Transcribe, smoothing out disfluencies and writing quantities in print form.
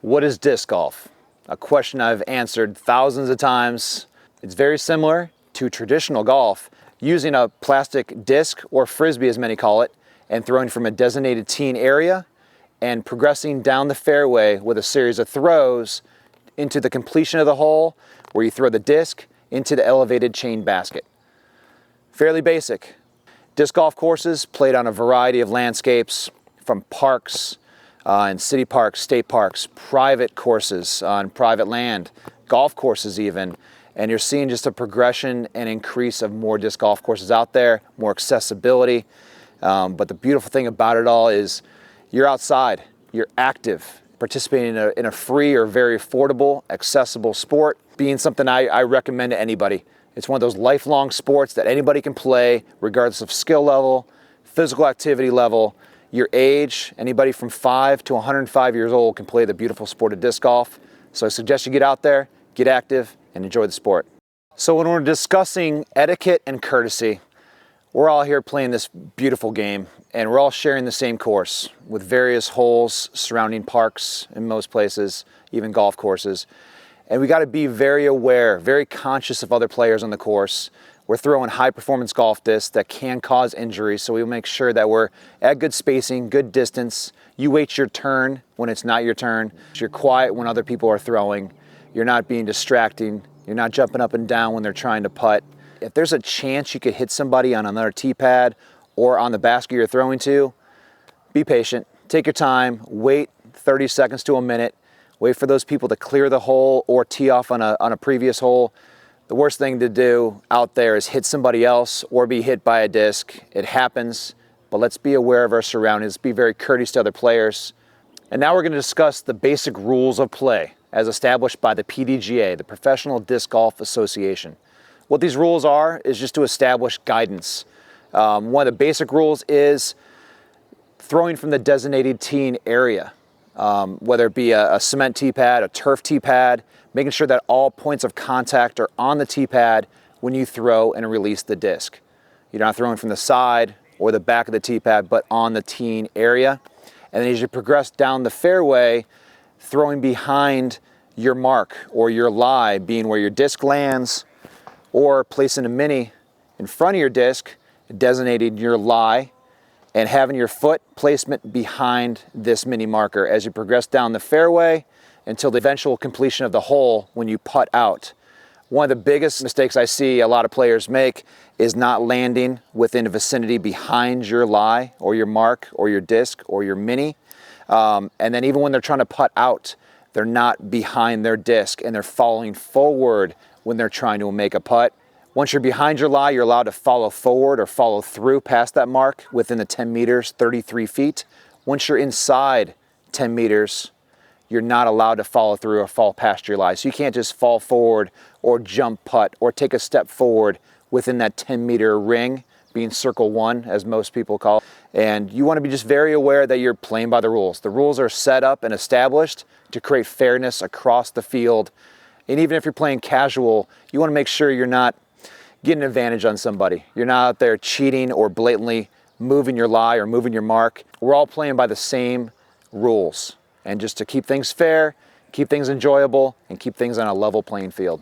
What is disc golf? A question I've answered thousands of times. It's very similar to traditional golf, using a plastic disc, or frisbee as many call it, and throwing from a designated tee area and progressing down the fairway with a series of throws into the completion of the hole, where you throw the disc into the elevated chain basket. Fairly basic. Disc golf courses played on a variety of landscapes, from parks and city parks, state parks, private courses on private land, golf courses even, and you're seeing just a progression and increase of more disc golf courses out there, more accessibility. But the beautiful thing about it all is you're outside, you're active, participating in a free or very affordable, accessible sport, being something I recommend to anybody. It's one of those lifelong sports that anybody can play, regardless of skill level, physical activity level, your age. Anybody from 5 to 105 years old can play the beautiful sport of disc golf. So I suggest you get out there, get active, and enjoy the sport. So when we're discussing etiquette and courtesy, we're all here playing this beautiful game, and we're all sharing the same course with various holes surrounding parks in most places, even golf courses. And we got to be very aware, very conscious of other players on the course. We're throwing high-performance golf discs that can cause injuries, so we'll make sure that we're at good spacing, good distance. You wait your turn when it's not your turn. You're quiet when other people are throwing. You're not being distracting. You're not jumping up and down when they're trying to putt. If there's a chance you could hit somebody on another tee pad or on the basket you're throwing to, be patient. Take your time. Wait 30 seconds to a minute. Wait for those people to clear the hole or tee off on a previous hole. The worst thing to do out there is hit somebody else or be hit by a disc. It happens, but let's be aware of our surroundings. Be very courteous to other players. And now we're going to discuss the basic rules of play as established by the PDGA, the Professional Disc Golf Association. What these rules are is just to establish guidance. One of the basic rules is throwing from the designated tee area, whether it be a cement tee pad, a turf tee pad, making sure that all points of contact are on the tee pad when you throw and release the disc. You're not throwing from the side or the back of the tee pad, but on the tee area. And then as you progress down the fairway, throwing behind your mark or your lie, being where your disc lands, or placing a mini in front of your disc, designating your lie, and having your foot placement behind this mini marker as you progress down the fairway until the eventual completion of the hole when you putt out. One of the biggest mistakes I see a lot of players make is not landing within the vicinity behind your lie or your mark or your disc or your mini. And then even when they're trying to putt out, they're not behind their disc and they're falling forward when they're trying to make a putt. Once you're behind your lie, you're allowed to follow forward or follow through past that mark within the 10 meters, 33 feet. Once you're inside 10 meters, you're not allowed to follow through or fall past your lie. So you can't just fall forward or jump putt or take a step forward within that 10-meter ring, being circle one, as most people call it. And you want to be just very aware that you're playing by the rules. The rules are set up and established to create fairness across the field. And even if you're playing casual, you want to make sure you're not getting an advantage on somebody. You're not out there cheating or blatantly moving your lie or moving your mark. We're all playing by the same rules. And just to keep things fair, keep things enjoyable, and keep things on a level playing field.